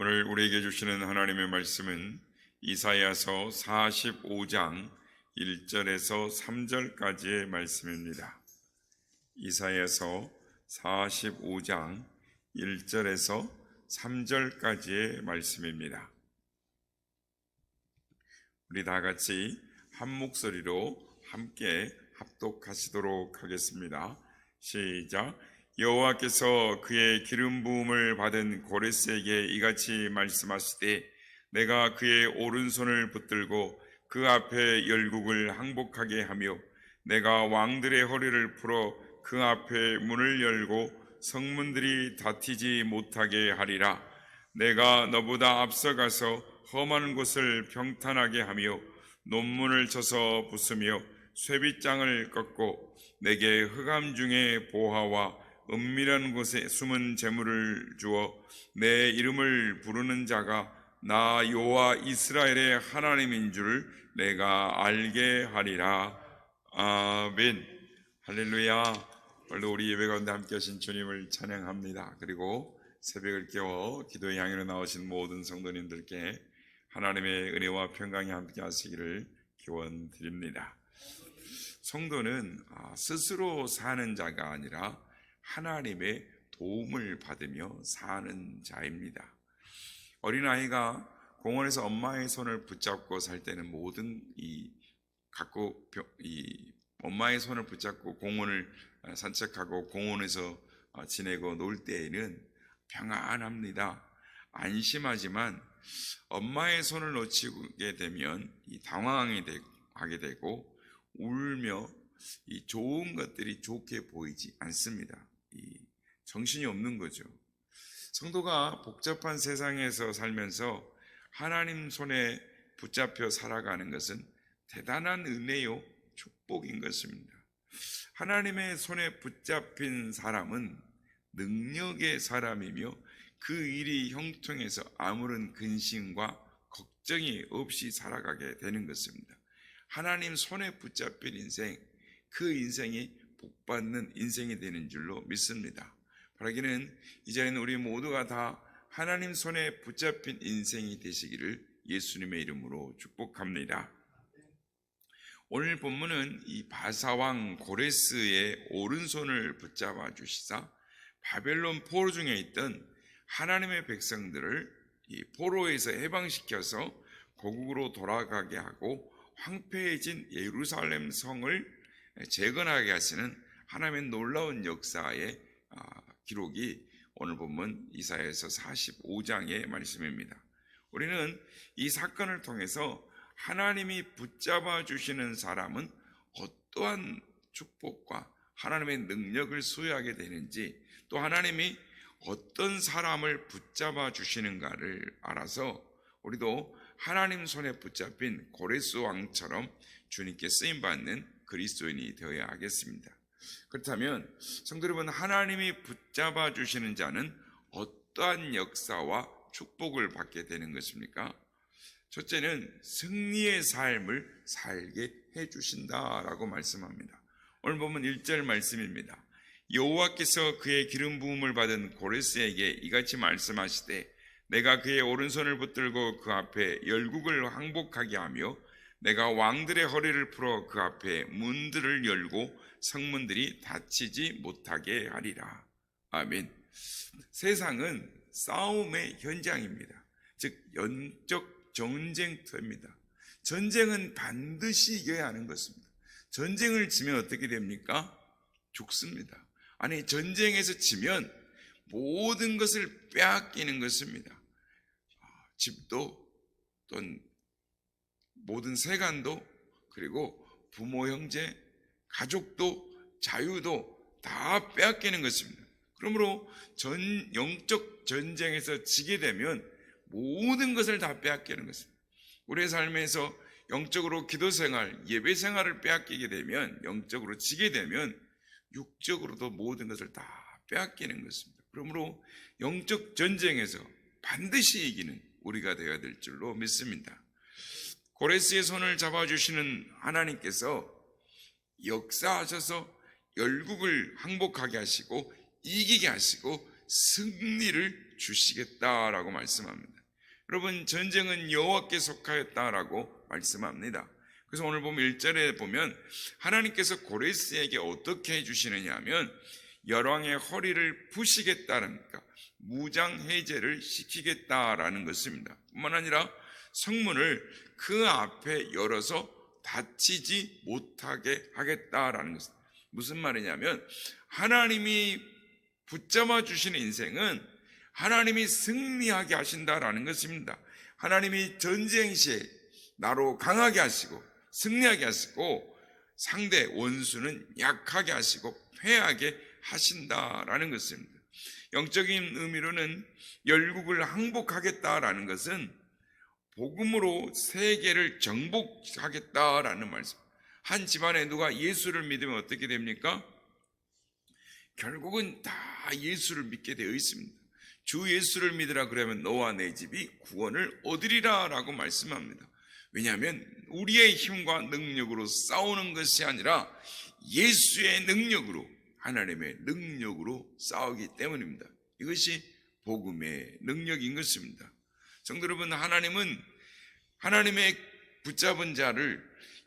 오늘 우리에게 주시는 하나님의 말씀은 이사야서 45장 1절에서 3절까지의 말씀입니다. 이사야서 45장 1절에서 3절까지의 말씀입니다. 우리 다 같이 한 목소리로 함께 합독하시도록 하겠습니다. 시작. 여호와께서 그의 기름 부음을 받은 고레스에게 이같이 말씀하시되 내가 그의 오른손을 붙들고 그 앞에 열국을 항복하게 하며 내가 왕들의 허리를 풀어 그 앞에 문을 열고 성문들이 닫히지 못하게 하리라. 내가 너보다 앞서가서 험한 곳을 평탄하게 하며 논문을 쳐서 부수며 쇠빗장을 꺾고 내게 흑암 중에 보화와 은밀한 곳에 숨은 재물을 주어 내 이름을 부르는 자가 나 여호와 이스라엘의 하나님인 줄 내가 알게 하리라. 아멘. 할렐루야. 오늘도 우리 예배 가운데 함께 하신 주님을 찬양합니다. 그리고 새벽을 깨워 기도의 향연에 나오신 모든 성도님들께 하나님의 은혜와 평강이 함께 하시기를 기원드립니다. 성도는 스스로 사는 자가 아니라 하나님의 도움을 받으며 사는 자입니다. 어린아이가 공원에서 엄마의 손을 붙잡고 살 때는 모든 엄마의 손을 붙잡고 공원을 산책하고 공원에서 지내고 놀 때에는 평안합니다. 안심하지만 엄마의 손을 놓치게 되면 당황하게 되고 울며 이 좋은 것들이 좋게 보이지 않습니다. 정신이 없는 거죠. 성도가 복잡한 세상에서 살면서 하나님 손에 붙잡혀 살아가는 것은 대단한 은혜요 축복인 것입니다. 하나님의 손에 붙잡힌 사람은 능력의 사람이며 그 일이 형통해서 아무런 근심과 걱정이 없이 살아가게 되는 것입니다. 하나님 손에 붙잡힌 인생, 그 인생이 복받는 인생이 되는 줄로 믿습니다. 바라기는 이제는 우리 모두가 다 하나님 손에 붙잡힌 인생이 되시기를 예수님의 이름으로 축복합니다. 오늘 본문은 이 바사왕 고레스의 오른손을 붙잡아 주시사 바벨론 포로 중에 있던 하나님의 백성들을 이 포로에서 해방시켜서 고국으로 돌아가게 하고 황폐해진 예루살렘 성을 재건하게 하시는 하나님의 놀라운 역사의 기록이 오늘 본문 이사야서 45장의 말씀입니다. 우리는 이 사건을 통해서 하나님이 붙잡아 주시는 사람은 어떠한 축복과 하나님의 능력을 소유하게 되는지, 또 하나님이 어떤 사람을 붙잡아 주시는가를 알아서 우리도 하나님 손에 붙잡힌 고레스 왕처럼 주님께 쓰임받는 그리스도인이 되어야 하겠습니다. 그렇다면 성도 여러분, 하나님이 붙잡아 주시는 자는 어떠한 역사와 축복을 받게 되는 것입니까? 첫째는 승리의 삶을 살게 해주신다라고 말씀합니다. 오늘 보면 1절 말씀입니다. 여호와께서 그의 기름 부음을 받은 고레스에게 이같이 말씀하시되 내가 그의 오른손을 붙들고 그 앞에 열국을 항복하게 하며 내가 왕들의 허리를 풀어 그 앞에 문들을 열고 성문들이 닫히지 못하게 하리라. 아멘. 세상은 싸움의 현장입니다. 즉 영적 전쟁터입니다. 전쟁은 반드시 이겨야 하는 것입니다. 전쟁을 지면 어떻게 됩니까? 죽습니다. 아니, 전쟁에서 지면 모든 것을 빼앗기는 것입니다. 집도, 또는 모든 세간도, 그리고 부모, 형제, 가족도, 자유도 다 빼앗기는 것입니다. 그러므로 영적 전쟁에서 지게 되면 모든 것을 다 빼앗기는 것입니다. 우리의 삶에서 영적으로 기도 생활, 예배 생활을 빼앗기게 되면, 영적으로 지게 되면 육적으로도 모든 것을 다 빼앗기는 것입니다. 그러므로 영적 전쟁에서 반드시 이기는 우리가 되어야 될 줄로 믿습니다. 고레스의 손을 잡아주시는 하나님께서 역사하셔서 열국을 항복하게 하시고 이기게 하시고 승리를 주시겠다라고 말씀합니다. 여러분, 전쟁은 여호와께 속하였다라고 말씀합니다. 그래서 오늘 보면 1절에 보면 하나님께서 고레스에게 어떻게 해주시느냐 하면 열왕의 허리를 부시겠다라니까 무장 해제를 시키겠다라는 것입니다. 뿐만 아니라 성문을 그 앞에 열어서 닫히지 못하게 하겠다라는 것입니다. 무슨 말이냐면 하나님이 붙잡아 주시는 인생은 하나님이 승리하게 하신다라는 것입니다. 하나님이 전쟁 시에 나로 강하게 하시고 승리하게 하시고 상대 원수는 약하게 하시고 패하게 하신다라는 것입니다. 영적인 의미로는 열국을 항복하겠다라는 것은 복음으로 세계를 정복하겠다라는 말씀. 한 집안에 누가 예수를 믿으면 어떻게 됩니까? 결국은 다 예수를 믿게 되어 있습니다. 주 예수를 믿으라 그러면 너와 내 집이 구원을 얻으리라 라고 말씀합니다. 왜냐하면 우리의 힘과 능력으로 싸우는 것이 아니라 예수의 능력으로, 하나님의 능력으로 싸우기 때문입니다. 이것이 복음의 능력인 것입니다. 성도 여러분, 하나님은 하나님의 붙잡은 자를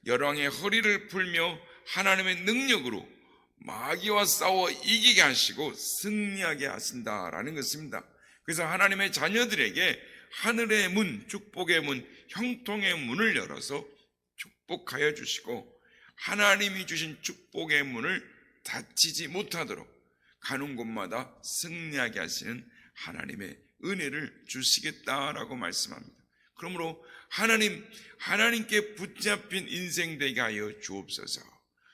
열왕의 허리를 풀며 하나님의 능력으로 마귀와 싸워 이기게 하시고 승리하게 하신다라는 것입니다. 그래서 하나님의 자녀들에게 하늘의 문, 축복의 문, 형통의 문을 열어서 축복하여 주시고 하나님이 주신 축복의 문을 닫히지 못하도록 가는 곳마다 승리하게 하시는 하나님의 은혜를 주시겠다라고 말씀합니다. 그러므로 하나님께 붙잡힌 인생 되게 하여 주옵소서.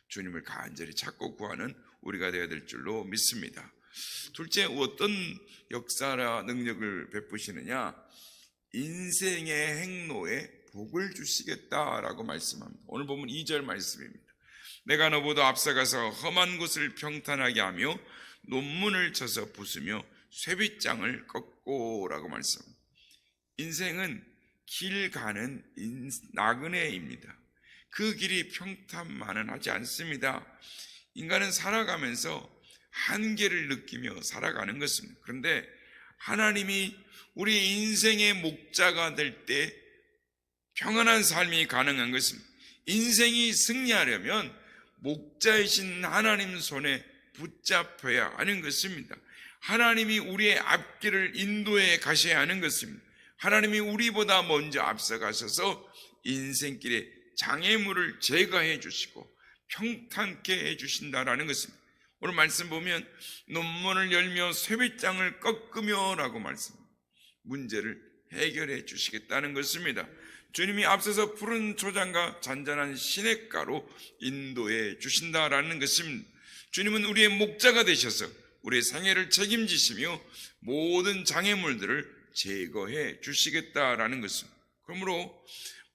주님을 간절히 찾고 구하는 우리가 되어야 될 줄로 믿습니다. 둘째, 어떤 역사나 능력을 베푸시느냐? 인생의 행로에 복을 주시겠다라고 말씀합니다. 오늘 보면 2절 말씀입니다. 내가 너보다 앞서가서 험한 곳을 평탄하게 하며 논문을 쳐서 부수며 쇠빗장을 꺾고라고 말씀합니다. 인생은 길 가는 나그네입니다. 그 길이 평탄만은 하지 않습니다. 인간은 살아가면서 한계를 느끼며 살아가는 것입니다. 그런데 하나님이 우리 인생의 목자가 될 때 평안한 삶이 가능한 것입니다. 인생이 승리하려면 목자이신 하나님 손에 붙잡혀야 하는 것입니다. 하나님이 우리의 앞길을 인도해 가셔야 하는 것입니다. 하나님이 우리보다 먼저 앞서가셔서 인생길에 장애물을 제거해 주시고 평탄케 해 주신다라는 것입니다. 오늘 말씀 보면 논문을 열며 쇠빗장을 꺾으며 라고 말씀합니다. 문제를 해결해 주시겠다는 것입니다. 주님이 앞서서 푸른 초장과 잔잔한 시냇가로 인도해 주신다라는 것입니다. 주님은 우리의 목자가 되셔서 우리의 생애를 책임지시며 모든 장애물들을 제거해 주시겠다라는 것입니다. 그러므로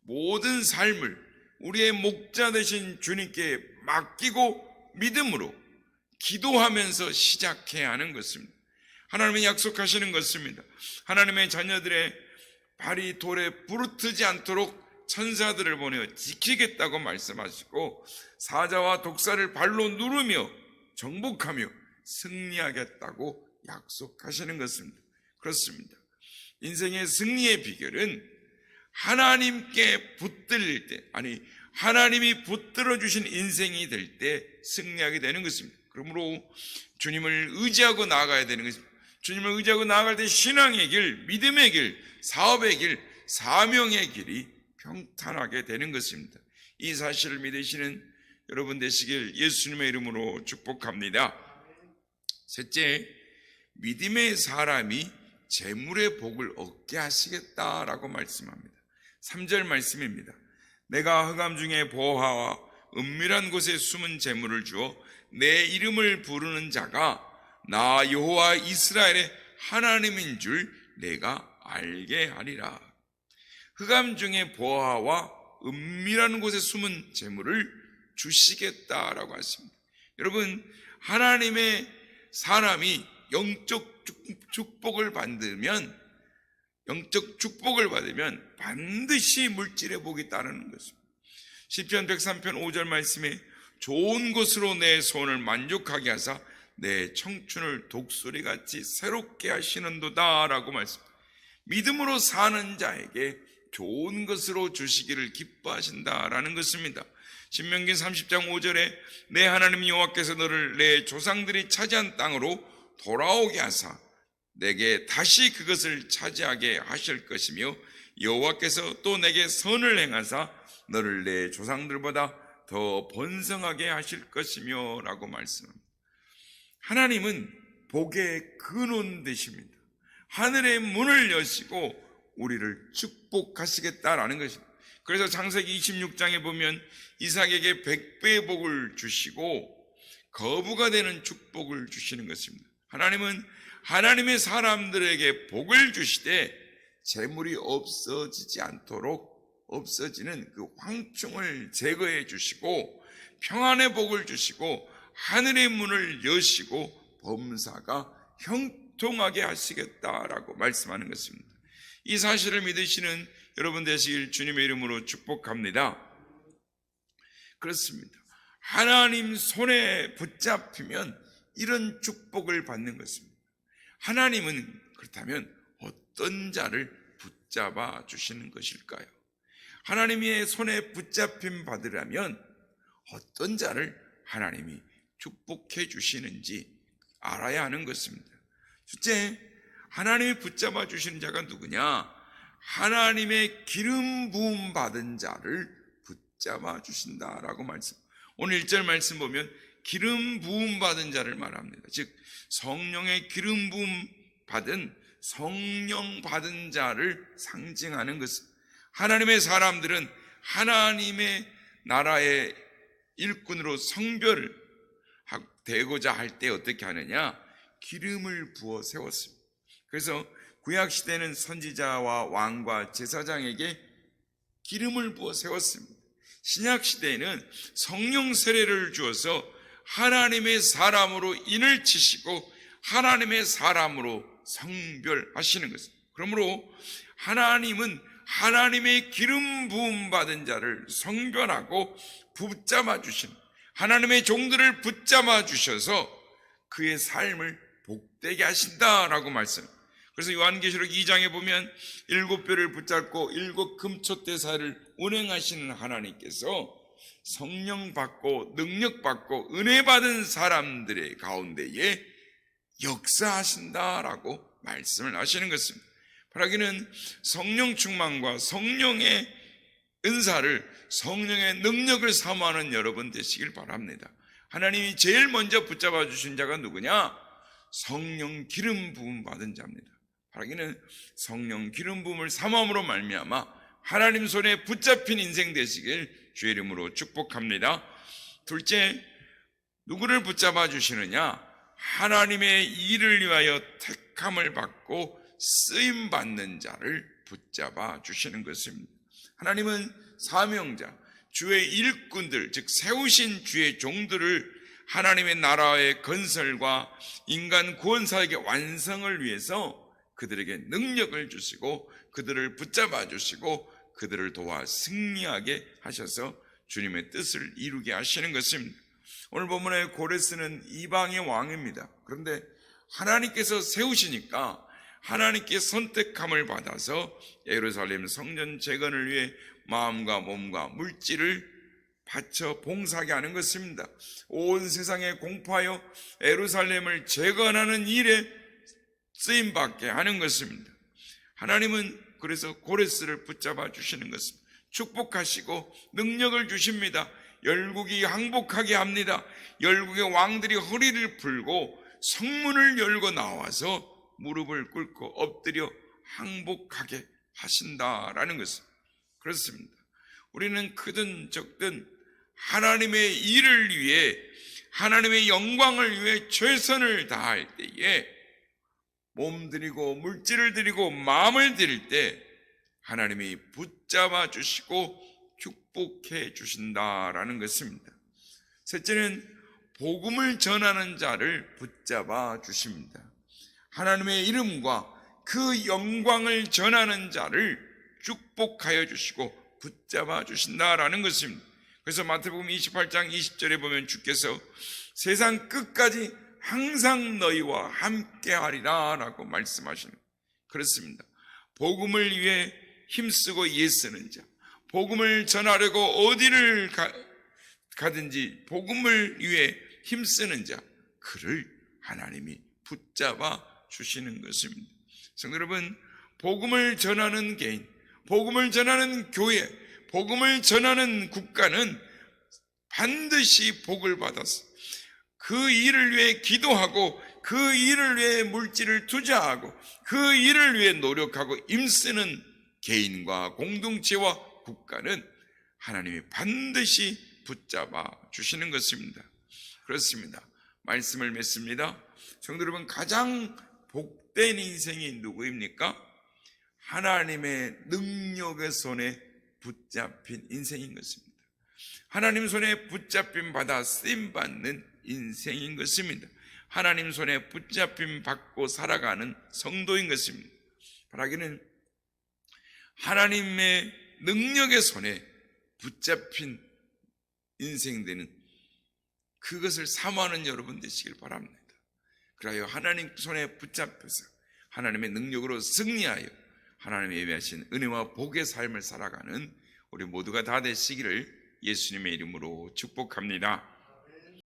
모든 삶을 우리의 목자 되신 주님께 맡기고 믿음으로 기도하면서 시작해야 하는 것입니다. 하나님이 약속하시는 것입니다. 하나님의 자녀들의 발이 돌에 부르트지 않도록 천사들을 보내어 지키겠다고 말씀하시고 사자와 독사를 발로 누르며 정복하며 승리하겠다고 약속하시는 것입니다. 그렇습니다. 인생의 승리의 비결은 하나님께 붙들릴 때, 하나님이 붙들어 주신 인생이 될 때 승리하게 되는 것입니다. 그러므로 주님을 의지하고 나아가야 되는 것입니다. 주님을 의지하고 나아갈 때 신앙의 길, 믿음의 길, 사업의 길, 사명의 길이 평탄하게 되는 것입니다. 이 사실을 믿으시는 여러분 되시길 예수님의 이름으로 축복합니다. 셋째, 믿음의 사람이 재물의 복을 얻게 하시겠다라고 말씀합니다. 3절 말씀입니다. 내가 흑암 중에 보화와 은밀한 곳에 숨은 재물을 주어 내 이름을 부르는 자가 나 여호와 이스라엘의 하나님인 줄 내가 알게 하리라. 흑암 중에 보화와 은밀한 곳에 숨은 재물을 주시겠다라고 하십니다. 여러분, 하나님의 사람이 영적 축복을 받으면 반드시 물질의 복이 따르는 것입니다. 시편 103편 5절 말씀에 좋은 것으로 내 손을 만족하게 하사 내 청춘을 독수리같이 새롭게 하시는도다 라고 말씀합니다. 믿음으로 사는 자에게 좋은 것으로 주시기를 기뻐하신다라는 것입니다. 신명기 30장 5절에 내 하나님 여호와께서 너를 내 조상들이 차지한 땅으로 돌아오게 하사 내게 다시 그것을 차지하게 하실 것이며 여호와께서 또 내게 선을 행하사 너를 내 조상들보다 더 번성하게 하실 것이며 라고 말씀합니다. 하나님은 복의 근원 되십니다. 하늘의 문을 여시고 우리를 축복하시겠다라는 것입니다. 그래서 창세기 26장에 보면 이삭에게 100배의 복을 주시고 거부가 되는 축복을 주시는 것입니다. 하나님은 하나님의 사람들에게 복을 주시되 재물이 없어지지 않도록 없어지는 그 황충을 제거해 주시고 평안의 복을 주시고 하늘의 문을 여시고 범사가 형통하게 하시겠다라고 말씀하는 것입니다. 이 사실을 믿으시는 여러분 되시길 주님의 이름으로 축복합니다. 그렇습니다. 하나님 손에 붙잡히면 이런 축복을 받는 것입니다. 하나님은 그렇다면 어떤 자를 붙잡아 주시는 것일까요? 하나님의 손에 붙잡힘 받으려면 어떤 자를 하나님이 축복해 주시는지 알아야 하는 것입니다. 첫째, 하나님이 붙잡아 주시는 자가 누구냐? 하나님의 기름 부음 받은 자를 붙잡아 주신다라고 말씀. 오늘 1절 말씀 보면 기름 부음 받은 자를 말합니다. 즉 성령의 기름 부음 받은 성령 받은 자를 상징하는 것입니다. 하나님의 사람들은 하나님의 나라의 일꾼으로 성별되고자 할 때 어떻게 하느냐? 기름을 부어 세웠습니다. 그래서 구약시대는 선지자와 왕과 제사장에게 기름을 부어 세웠습니다. 신약시대에는 성령 세례를 주어서 하나님의 사람으로 인을 치시고 하나님의 사람으로 성별하시는 것입니다. 그러므로 하나님은 하나님의 기름 부음 받은 자를 성별하고 붙잡아 주신 하나님의 종들을 붙잡아 주셔서 그의 삶을 복되게 하신다라고 말씀합니다. 그래서 요한계시록 2장에 보면 7뼈를 붙잡고 7 금초대사를 운행하시는 하나님께서 성령 받고 능력 받고 은혜 받은 사람들의 가운데에 역사하신다라고 말씀을 하시는 것입니다. 바라기는 성령 충만과 성령의 은사를 성령의 능력을 사모하는 여러분 되시길 바랍니다. 하나님이 제일 먼저 붙잡아 주신 자가 누구냐? 성령 기름 부음 받은 자입니다. 바라기는 성령 기름 부음을 사모함으로 말미암아 하나님 손에 붙잡힌 인생 되시길 주의 이름으로 축복합니다. 둘째, 누구를 붙잡아 주시느냐? 하나님의 일을 위하여 택함을 받고 쓰임 받는 자를 붙잡아 주시는 것입니다. 하나님은 사명자, 주의 일꾼들, 즉 세우신 주의 종들을 하나님의 나라의 건설과 인간 구원사역의 완성을 위해서 그들에게 능력을 주시고 그들을 붙잡아 주시고 그들을 도와 승리하게 하셔서 주님의 뜻을 이루게 하시는 것입니다. 오늘 본문의 고레스는 이방의 왕입니다. 그런데 하나님께서 세우시니까 하나님께 선택함을 받아서 예루살렘 성전 재건을 위해 마음과 몸과 물질을 바쳐 봉사하게 하는 것입니다. 온 세상에 공포하여 예루살렘을 재건하는 일에 쓰임받게 하는 것입니다. 하나님은 그래서 고레스를 붙잡아 주시는 것입니다. 축복하시고 능력을 주십니다. 열국이 항복하게 합니다. 열국의 왕들이 허리를 풀고 성문을 열고 나와서 무릎을 꿇고 엎드려 항복하게 하신다라는 것입니다. 그렇습니다. 우리는 크든 적든 하나님의 일을 위해 하나님의 영광을 위해 최선을 다할 때에 몸 드리고 물질을 드리고 마음을 드릴 때 하나님이 붙잡아 주시고 축복해 주신다라는 것입니다. 셋째는 복음을 전하는 자를 붙잡아 주십니다. 하나님의 이름과 그 영광을 전하는 자를 축복하여 주시고 붙잡아 주신다라는 것입니다. 그래서 마태복음 28장 20절에 보면 주께서 세상 끝까지 항상 너희와 함께하리라 라고 말씀하시는, 그렇습니다. 복음을 위해 힘쓰고 애쓰는 자, 복음을 전하려고 어디를 가든지 복음을 위해 힘쓰는 자, 그를 하나님이 붙잡아 주시는 것입니다. 성도 여러분, 복음을 전하는 개인, 복음을 전하는 교회, 복음을 전하는 국가는 반드시 복을 받아서 그 일을 위해 기도하고 그 일을 위해 물질을 투자하고 그 일을 위해 노력하고 힘쓰는 개인과 공동체와 국가는 하나님이 반드시 붙잡아 주시는 것입니다. 그렇습니다. 말씀을 맺습니다. 성도 여러분, 가장 복된 인생이 누구입니까? 하나님의 능력의 손에 붙잡힌 인생인 것입니다. 하나님 손에 붙잡힘 받아 쓰임 받는 인생인 것입니다. 하나님 손에 붙잡힘 받고 살아가는 성도인 것입니다. 바라기는 하나님의 능력의 손에 붙잡힌 인생 되는 그것을 사모하는 여러분 되시길 바랍니다. 그래야 하나님 손에 붙잡혀서 하나님의 능력으로 승리하여 하나님의 예비하신 은혜와 복의 삶을 살아가는 우리 모두가 다 되시기를 예수님의 이름으로 축복합니다.